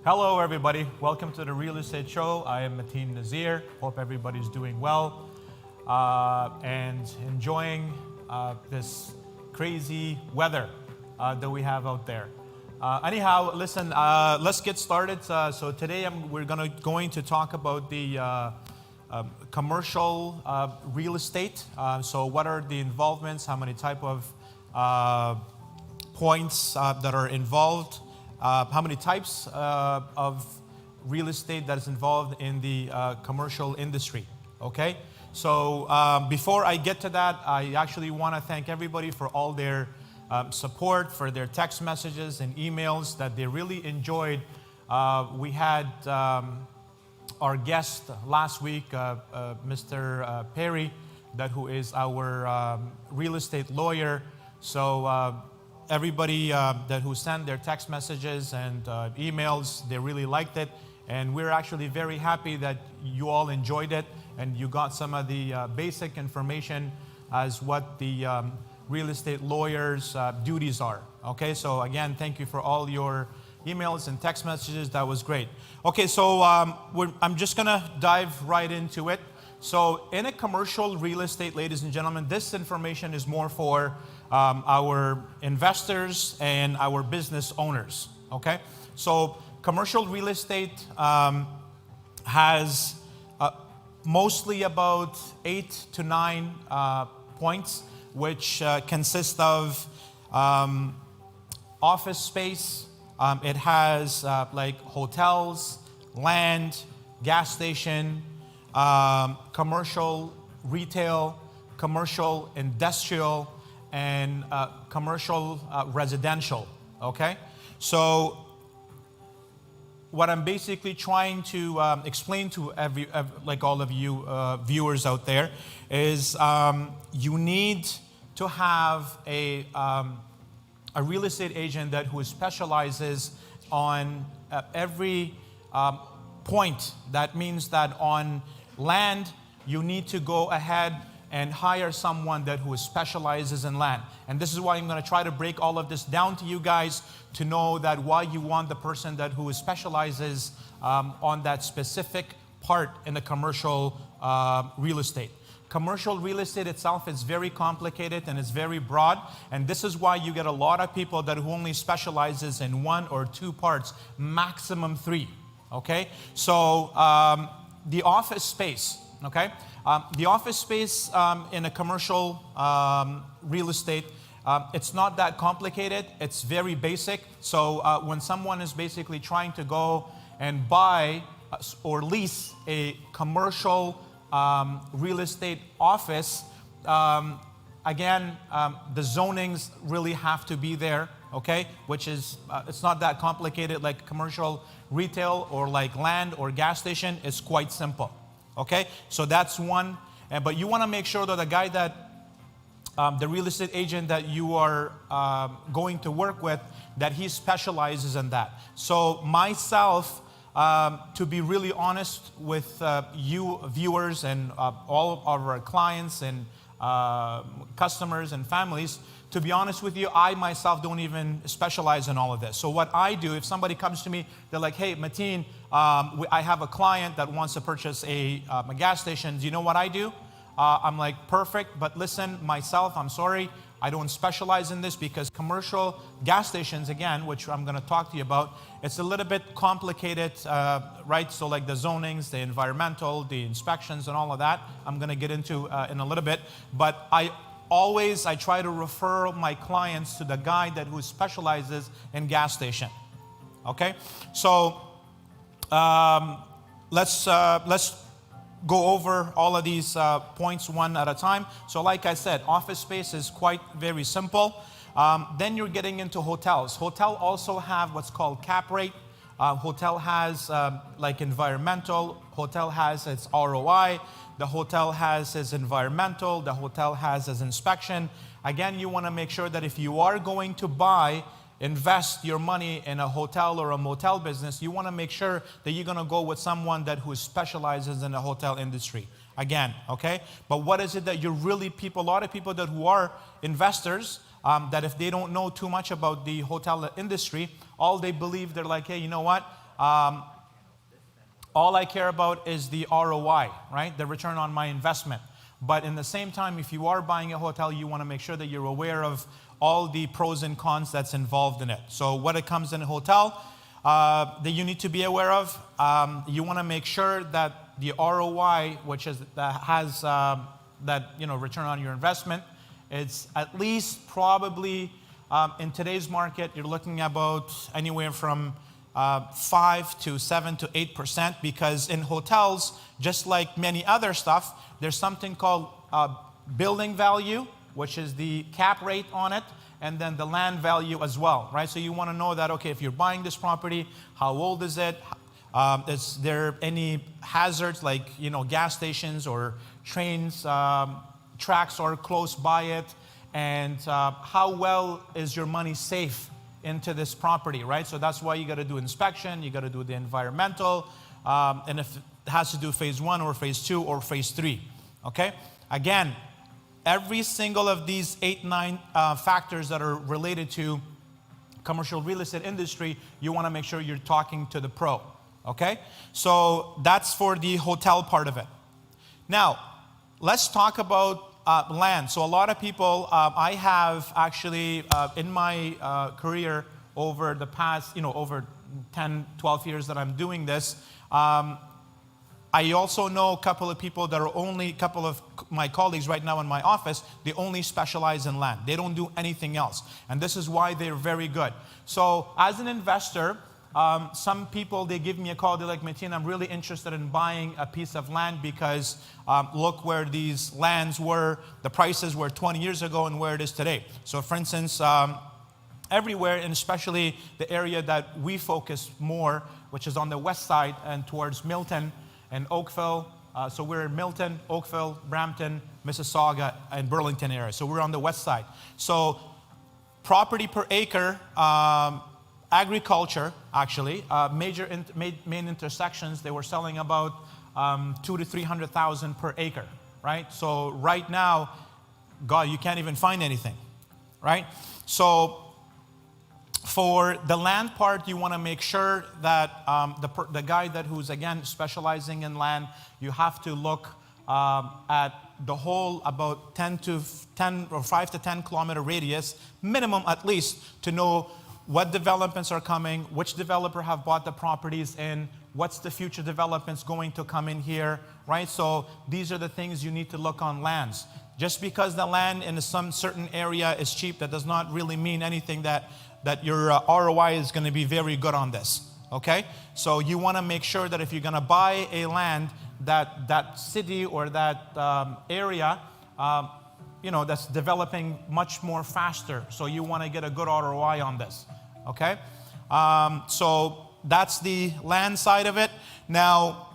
Hello everybody, welcome to the Real Estate Show. I am Matien Nazir. Hope everybody's doing well and enjoying this crazy weather that we have out there. Anyhow, listen, let's get started. So today we're going to talk about the commercial real estate. So what are the involvements, how many type of points that are involved, how many types of real estate that is involved in the commercial industry, okay? So before I get to that, I actually want to thank everybody for all their support, for their text messages and emails that they really enjoyed. We had our guest last week, Mr. Perry, who is our real estate lawyer. So everybody who sent their text messages and emails, they really liked it. And we're actually very happy that you all enjoyed it and you got some of the basic information as what the real estate lawyers' duties are. Okay, so again, thank you for all your emails and text messages. That was great. Okay, so I'm just gonna dive right into it. So in a commercial real estate, ladies and gentlemen, this information is more for our investors and our business owners, okay? So commercial real estate has mostly about 8 to 9 points, which consist of office space. It has like hotels, land, gas station, commercial retail, commercial industrial, and commercial residential, okay? So what I'm basically trying to explain to like all of you viewers out there is you need to have a real estate agent who specializes on every point. That means that on land, you need to go ahead and hire someone who specializes in land. And this is why I'm going to try to break all of this down to you guys to know that why you want the person who specializes on that specific part in the commercial real estate. Commercial real estate itself is very complicated and it's very broad, and this is why you get a lot of people who only specializes in 1 or 2 parts, maximum 3. Okay, so the office space. Okay, the office space in a commercial real estate, it's not that complicated. It's very basic. So when someone is basically trying to go and buy or lease a commercial real estate office, again, the zonings really have to be there, okay? Which is, it's not that complicated like commercial retail or like land or gas station. It's quite simple, okay? So that's one, but you wanna make sure that the guy the real estate agent that you are going to work with, that he specializes in that. So myself, to be really honest with you viewers and all of our clients and customers and families, to be honest with you, I myself don't even specialize in all of this. So what I do, if somebody comes to me, they're like, hey, Matien, I have a client that wants to purchase a gas station. Do you know what I do? I'm like, perfect, but listen, myself, I'm sorry, I don't specialize in this because commercial gas stations, again, which I'm going to talk to you about, it's a little bit complicated, right? So like the zonings, the environmental, the inspections and all of that, I'm going to get into in a little bit. But I try to refer my clients to the guy who specializes in gas station. Okay? So let's go over all of these points one at a time. So like I said, office space is quite very simple. Then you're getting into hotels. Hotel also have what's called cap rate. Hotel has like environmental. Hotel has its ROI. The hotel has its environmental. The hotel has its inspection. Again, you want to make sure that if you are going to invest your money in a hotel or a motel business, you want to make sure that you're going to go with someone who specializes in the hotel industry. Again, okay? But what is it that you're really a lot of people who are investors, that if they don't know too much about the hotel industry, all they believe, they're like, hey, you know what? all I care about is the ROI, right? The return on my investment. But in the same time, if you are buying a hotel, you want to make sure that you're aware of all the pros and cons that's involved in it. So what it comes in a hotel that you need to be aware of, you want to make sure that the ROI, which is has that return on your investment, it's at least probably in today's market, you're looking about anywhere from 5 to 7 to 8%, because in hotels, just like many other stuff, there's something called building value, which is the cap rate on it, and then the land value as well, right? So you want to know that, okay, if you're buying this property, how old is it? Is there any hazards like, gas stations or trains, tracks are close by it? And how well is your money safe into this property, right? So that's why you got to do inspection, you got to do the environmental, and if it has to do phase 1 or phase 2 or phase 3, okay? Again, every single of these 8-9 factors that are related to commercial real estate industry, you want to make sure you're talking to the pro, okay? So that's for the hotel part of it. Now, let's talk about land. So a lot of people, I have actually in my career over the past, over 10, 12 years that I'm doing this, I also know a couple of people that are only, a couple of my colleagues right now in my office, they only specialize in land. They don't do anything else. And this is why they're very good. So as an investor, some people, they give me a call, they're like, Matien, I'm really interested in buying a piece of land because look where these lands were, the prices were 20 years ago and where it is today. So for instance, everywhere, and especially the area that we focus more, which is on the west side and towards Milton and Oakville. So we're in Milton, Oakville, Brampton, Mississauga, and Burlington area. So we're on the west side. So property per acre, agriculture, actually, main intersections, they were selling about 200,000 to 300,000 per acre, right? So right now, God, you can't even find anything, right? So for the land part, you want to make sure that the guy who's again specializing in land, you have to look at the whole about 5 to 10 kilometer radius, minimum at least, to know what developments are coming, which developer have bought the properties in, what's the future developments going to come in here, right? So these are the things you need to look on lands. Just because the land in some certain area is cheap, that does not really mean anything that your ROI is going to be very good on this, okay? So you want to make sure that if you're going to buy a land, that city or that area, that's developing much more faster. So you want to get a good ROI on this, okay? So that's the land side of it. Now,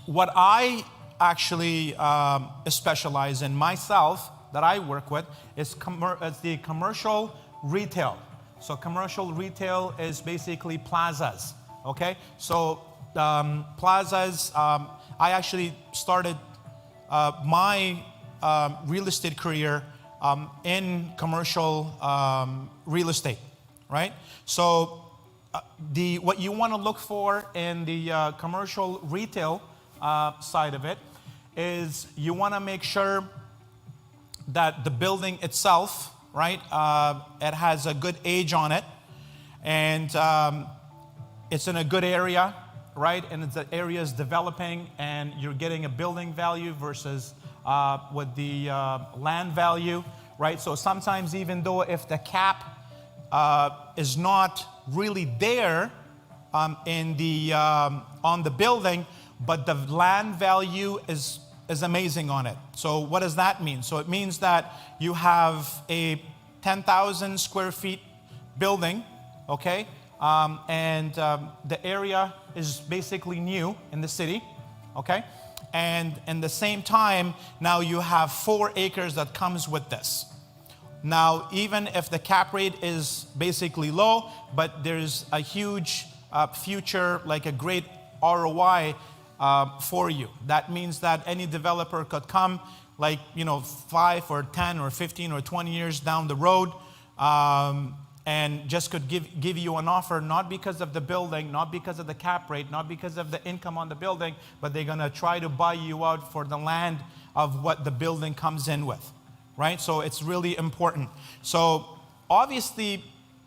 what I actually specialize in myself, that I work with, is the commercial retail. So commercial retail is basically plazas, okay? So plazas, I actually started my real estate career in commercial real estate, right? So what you want to look for in the commercial retail side of it is you want to make sure that the building itself, right, it has a good age on it, and it's in a good area, right, and the area is developing, and you're getting a building value versus with the land value, right? So sometimes, even though if the cap is not really there in the on the building, but the land value is amazing on it. So what does that mean? So it means that you have a 10,000 square feet building, okay, and the area is basically new in the city, okay, and in the same time, now you have 4 acres that comes with this. Now, even if the cap rate is basically low, but there's a huge future, like a great ROI for you. That means that any developer could come, like, 5 or 10 or 15 or 20 years down the road, and just could give you an offer, not because of the building, not because of the cap rate, not because of the income on the building, but they're going to try to buy you out for the land of what the building comes in with, right? So it's really important. So obviously,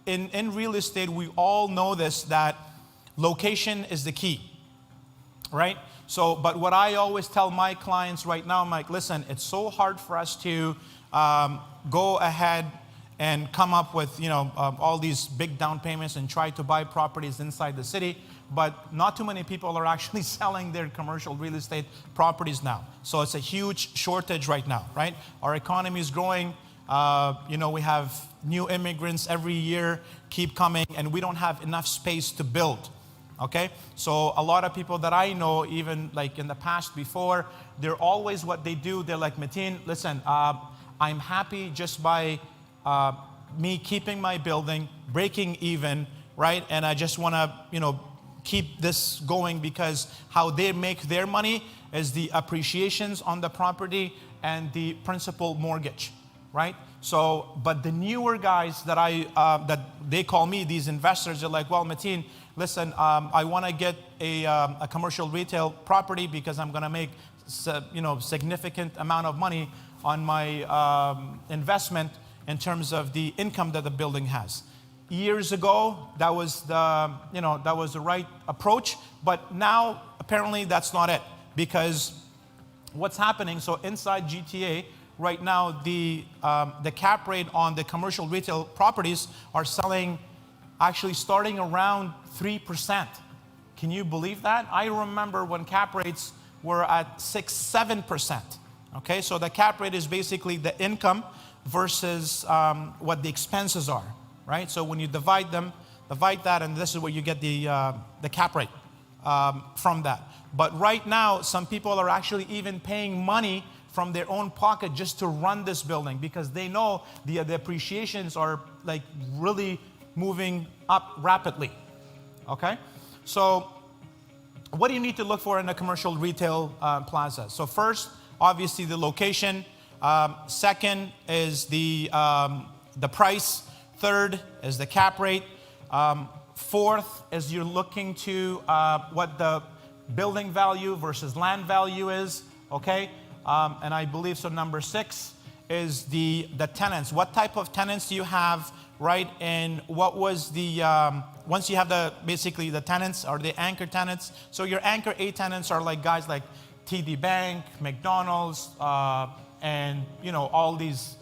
in real estate, we all know this, that location is the key, right? So, but what I always tell my clients right now, I'm like, listen, it's so hard for us to go ahead and come up with, all these big down payments and try to buy properties inside the city. But not too many people are actually selling their commercial real estate properties now. So it's a huge shortage right now, right? Our economy is growing. We have new immigrants every year keep coming, and we don't have enough space to build. Okay, so a lot of people that I know, even like in the past before, they're always what they do. They're like, Matien, listen, I'm happy just by me keeping my building, breaking even, right? And I just want to, keep this going, because how they make their money is the appreciations on the property and the principal mortgage, right? So, but the newer guys that that they call me, these investors, are like, well, Matien, listen, I want to get a commercial retail property because I'm going to make, significant amount of money on my investment in terms of the income that the building has. Years ago, that was the right approach, but now apparently that's not it, because what's happening? So inside GTA right now, the cap rate on the commercial retail properties are selling, actually starting around 3%. Can you believe that? I remember when cap rates were at 6-7%. Okay, so the cap rate is basically the income versus what the expenses are, right? So when you divide that, and this is where you get the cap rate from that. But right now, some people are actually even paying money from their own pocket just to run this building, because they know the appreciations are like really moving up rapidly. Okay, so what do you need to look for in a commercial retail plaza? So first, obviously the location. Second is the price. Third is the cap rate. Fourth is you're looking to what the building value versus land value is. Okay, and I believe so. Number 6 is the tenants. What type of tenants do you have, right? And what was the once you have basically the tenants or the anchor tenants. So your anchor A tenants are like guys like TD Bank, McDonald's, and all these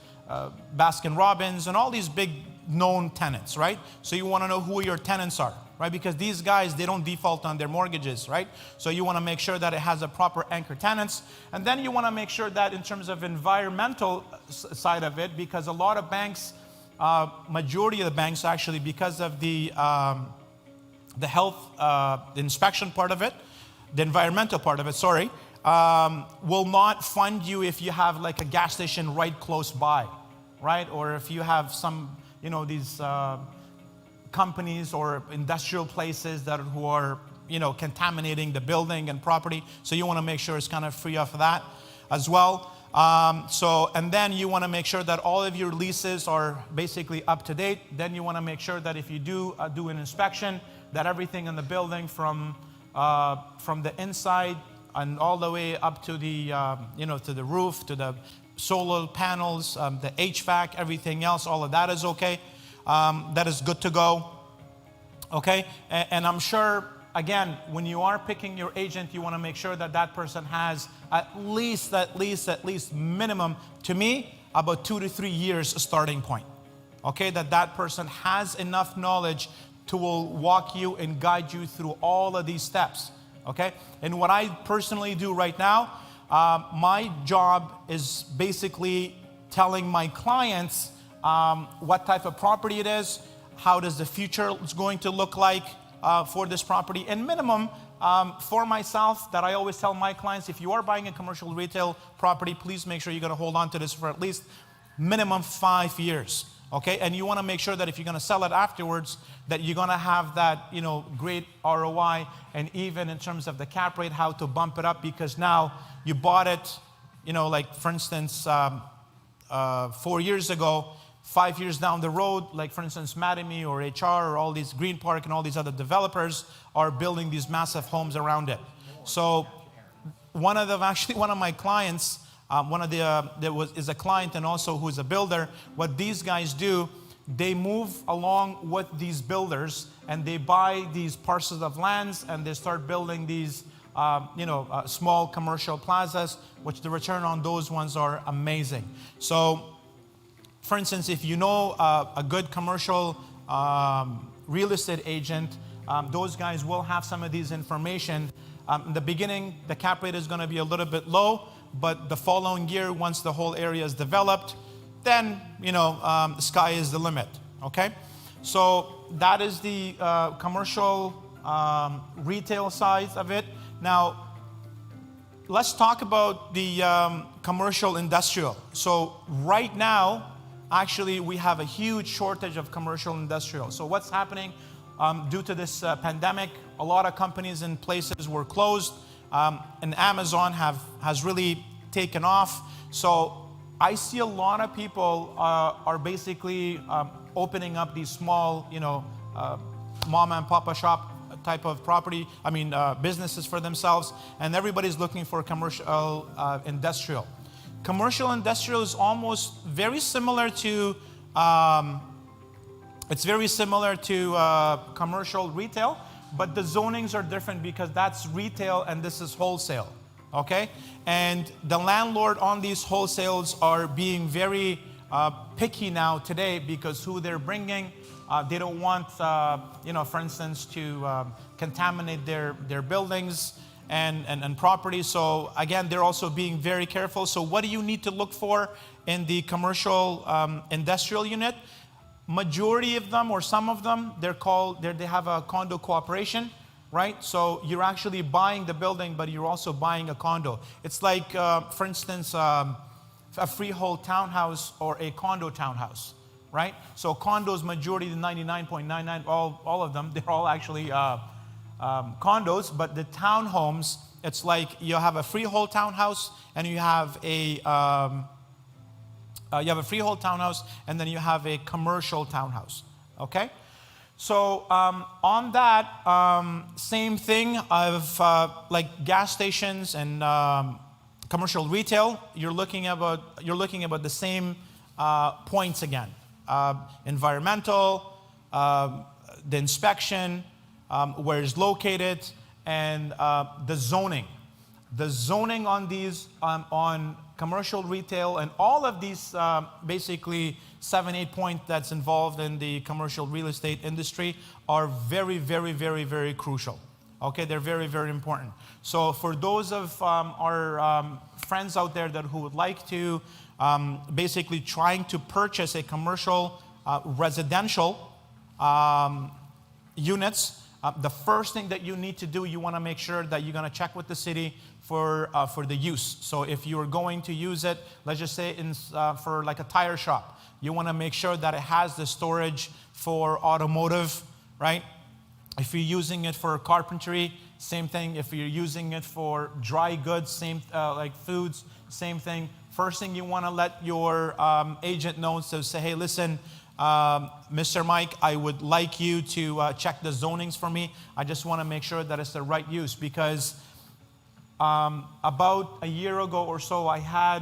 Baskin Robbins and all these big known tenants, right? So you want to know who your tenants are, right? Because these guys, they don't default on their mortgages, right? So you want to make sure that it has a proper anchor tenants. And then you want to make sure that in terms of environmental side of it, because a lot of banks, majority of the banks actually, because of the health inspection part of it, the environmental part of it, will not fund you if you have like a gas station right close by, right? Or if you have some, these companies or industrial places who are, contaminating the building and property. So you want to make sure it's kind of free of that as well. And then you want to make sure that all of your leases are basically up to date. Then you want to make sure that if you do an inspection, that everything in the building from the inside and all the way up to the to the roof, to the solar panels, the HVAC, everything else, all of that is okay. That is good to go. Okay, and I'm sure, again, when you are picking your agent, you want to make sure that that person has at least minimum, to me, about 2 to 3 years starting point. Okay, that person has enough knowledge to will walk you and guide you through all of these steps. Okay, and what I personally do right now, my job is basically telling my clients what type of property it is, how does the future is going to look like for this property, and minimum for myself, that I always tell my clients, if you are buying a commercial retail property, please make sure you're going to hold on to this for at least minimum 5 years. Okay, and you want to make sure that if you're going to sell it afterwards, that you're going to have that, great ROI, and even in terms of the cap rate, how to bump it up, because now you bought it, like for instance, 4 years ago, 5 years down the road, like for instance, Matien or HR or all these Green Park and all these other developers are building these massive homes around it. So one of my clients, is a client and also who is a builder. What these guys do, they move along with these builders and they buy these parcels of lands and they start building these small commercial plazas, which the return on those ones are amazing. So for instance, if you know a good commercial real estate agent, those guys will have some of these information. In the beginning, the cap rate is going to be a little bit low, but the following year, once the whole area is developed, then, the sky is the limit, okay? So that is the commercial retail side of it. Now, let's talk about the commercial industrial. So right now, actually, we have a huge shortage of commercial industrial. So what's happening due to this pandemic? A lot of companies and places were closed, and Amazon has really taken off. So I see a lot of people are basically opening up these small, mom and papa shop type of businesses for themselves, and everybody's looking for commercial industrial. Commercial industrial is almost very similar to commercial retail, but the zonings are different because that's retail and this is wholesale, okay? And the landlord on these wholesales are being very picky now today because who they're bringing, they don't want, for instance, to contaminate their buildings and property. So again, they're also being very careful. So what do you need to look for in the commercial industrial unit? Majority of them, or some of them, they have a condo cooperation, right? So you're actually buying the building, but you're also buying a condo. It's like, for instance, a freehold townhouse or a condo townhouse, right? So condos, majority, the 99.99, all of them, they're all actually condos, but the townhomes, it's like you have a freehold townhouse and you have a freehold townhouse and then you have a commercial townhouse, okay? So on that, same thing of like gas stations and commercial retail, you're looking about the same points again. Environmental, the inspection, where it's located, and the zoning. The zoning on these, on commercial retail and all of these basically 7-8 points that's involved in the commercial real estate industry are very, very, very, very crucial. Okay, they're very, very important. So for those of our friends out there who would like to basically trying to purchase a commercial residential units, the first thing that you need to do, you want to make sure that you're going to check with the city for the use. So if you're going to use it, let's just say for like a tire shop, you want to make sure that it has the storage for automotive, right? If you're using it for carpentry, same thing. If you're using it for dry goods, same like foods, same thing. First thing you want to let your agent know, so say, hey, listen, Mr. Mike, I would like you to check the zonings for me. I just want to make sure that it's the right use, because about a year ago or so, I had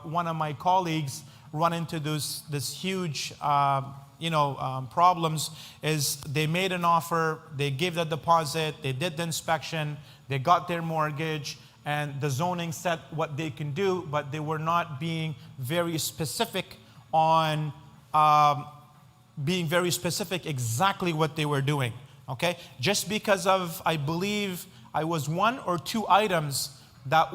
one of my colleagues run into this huge problems. Is they made an offer, they gave the deposit, they did the inspection, they got their mortgage, and the zoning said what they can do, but they were not being very specific on exactly what they were doing, okay? Just because of, I believe, I was 1 or 2 items that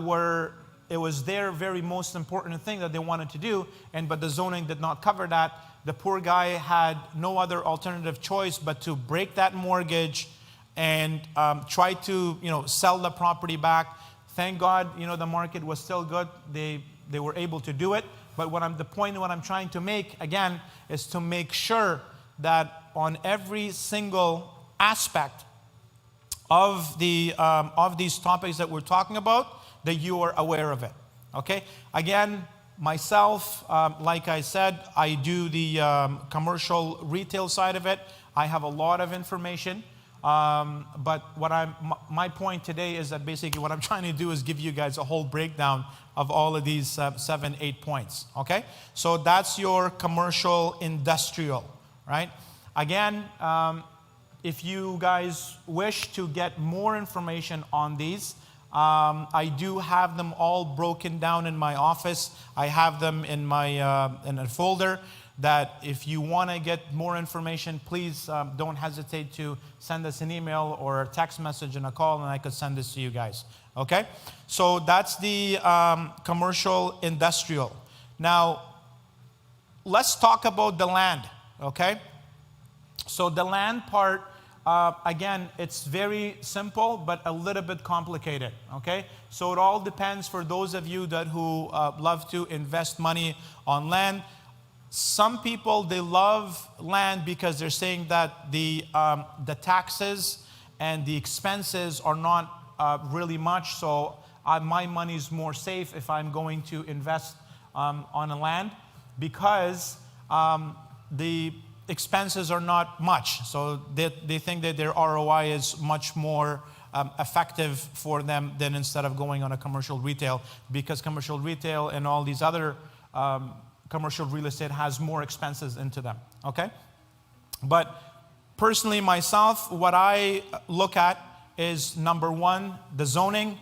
it was their very most important thing that they wanted to do, but the zoning did not cover that. The poor guy had no other alternative choice but to break that mortgage and try to, sell the property back. Thank God, the market was still good. They were able to do it. But what I'm trying to make, again, is to make sure that on every single aspect of these topics that we're talking about, that you are aware of it. Okay? Again, myself, like I said, I do the commercial retail side of it. I have a lot of information. But my point today is that basically what I'm trying to do is give you guys a whole breakdown of all of these 7, 8 points. Okay, so that's your commercial industrial, right? Again, if you guys wish to get more information on these, I do have them all broken down in my office. I have them in my in a folder. That if you want to get more information, please don't hesitate to send us an email or a text message and a call, and I could send this to you guys. Okay? So that's the commercial industrial. Now, let's talk about the land. Okay? So the land part, again, it's very simple, but a little bit complicated. Okay? So it all depends for those of you who love to invest money on land. Some people, they love land because they're saying that the taxes and the expenses are not really much. So my money is more safe if I'm going to invest on a land because the expenses are not much. So they think that their ROI is much more effective for them than instead of going on a commercial retail, because commercial retail and all these other commercial real estate has more expenses into them, okay? But personally myself, what I look at is number 1, the zoning.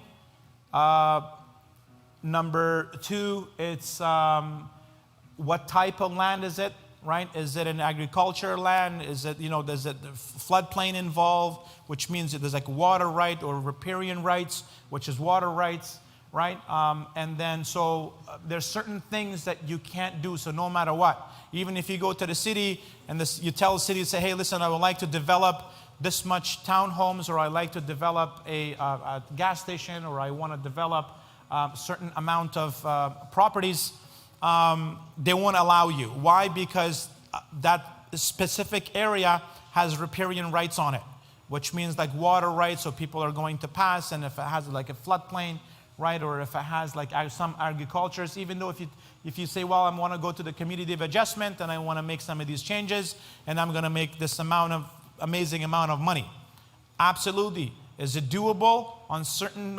Number 2, it's what type of land is it, right? Is it an agriculture land? Is it, there's a floodplain involved, which means that there's like water right or riparian rights, which is water rights. Right? And then so there's certain things that you can't do. So no matter what, even if you go to the city and you tell the city, say, hey, listen, I would like to develop this much townhomes, or I like to develop a gas station, or I want to develop a certain amount of properties, they won't allow you. Why? Because that specific area has riparian rights on it, which means like water rights, so people are going to pass, and if it has like a floodplain, right, or if it has like some agricultures, even though if you say, well, I want to go to the community of adjustment and I want to make some of these changes and I'm going to make this amazing amount of money. Absolutely. Is it doable on certain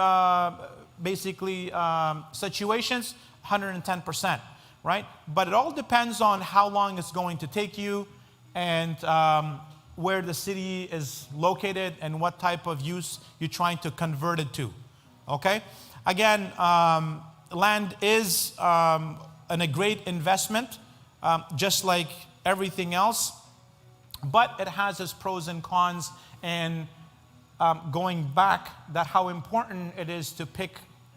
situations? 110%, right? But it all depends on how long it's going to take you and where the city is located and what type of use you're trying to convert it to, okay? Again, land is a great investment, just like everything else, but it has its pros and cons. And going back, that how important it is to pick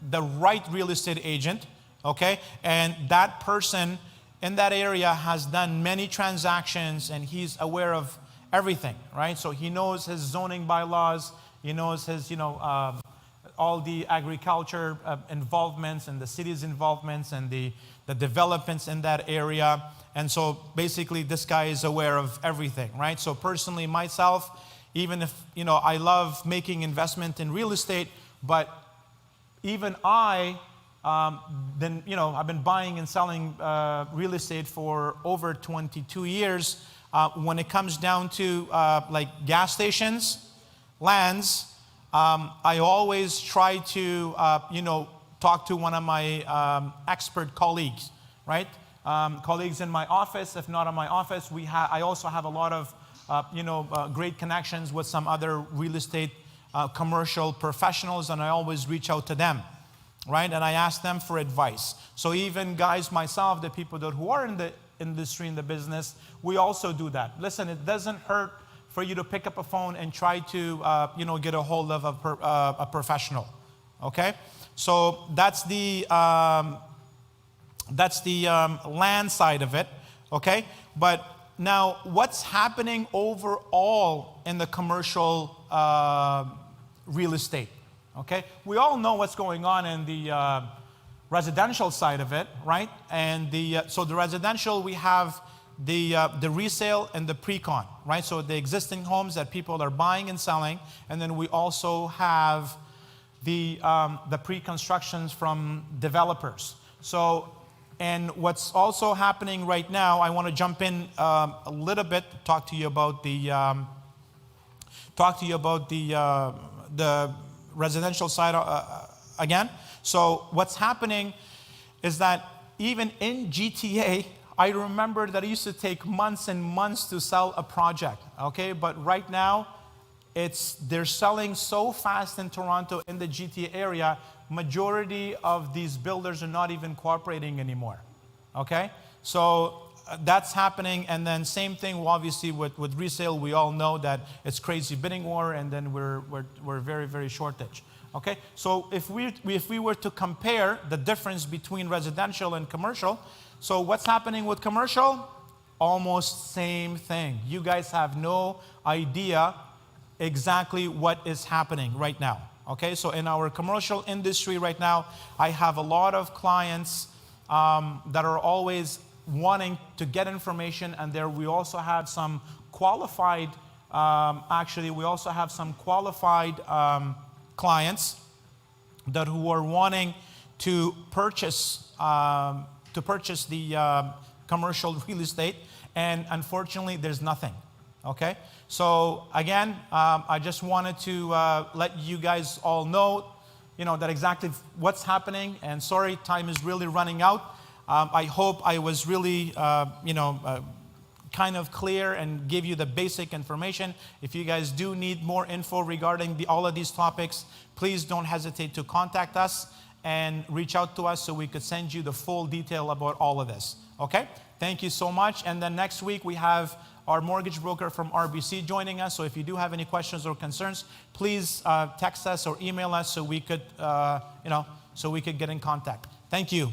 the right real estate agent, okay? And that person in that area has done many transactions and he's aware of everything, right? So he knows his zoning bylaws, he knows his, all the agriculture involvements and the city's involvements and the developments in that area. And so basically this guy is aware of everything, right? So personally myself, even if, I love making investment in real estate, but even I've been buying and selling real estate for over 22 years. When it comes down to like gas stations, lands, I always try to, talk to one of my expert colleagues, right? Colleagues in my office. If not in my office, I also have a lot of, great connections with some other real estate commercial professionals, and I always reach out to them, right? And I ask them for advice. So even guys, myself, the people who are in the industry, in the business, we also do that. Listen, it doesn't hurt for you to pick up a phone and try to, get a hold of a professional, okay? So that's the land side of it, okay? But now, what's happening overall in the commercial real estate, okay? We all know what's going on in the residential side of it, right? And so the residential, we have the resale and the pre-con, right? So the existing homes that people are buying and selling, and then we also have the pre-constructions from developers. So And what's also happening right now, I want to jump in a little bit, talk to you about the residential side again. So what's happening is that even in GTA, I remember that it used to take months and months to sell a project, okay? But right now, they're selling so fast in Toronto, in the GTA area, majority of these builders are not even cooperating anymore, okay? So that's happening, and then same thing, obviously, with resale. We all know that it's crazy bidding war, and then we're very, very shortage, okay? So if we were to compare the difference between residential and commercial, so what's happening with commercial? Almost same thing. You guys have no idea exactly what is happening right now. Okay, so in our commercial industry right now, I have a lot of clients that are always wanting to get information, and there we also have some qualified, clients who are wanting to purchase the commercial real estate, and unfortunately, there's nothing. Okay, so again, I just wanted to let you guys all know, that exactly what's happening. And sorry, time is really running out. I hope I was really, kind of clear and give you the basic information. If you guys do need more info regarding all of these topics, please don't hesitate to contact us and reach out to us so we could send you the full detail about all of this. Okay? Thank you so much. And then next week we have our mortgage broker from RBC joining us. So if you do have any questions or concerns, please text us or email us so we could, get in contact. Thank you.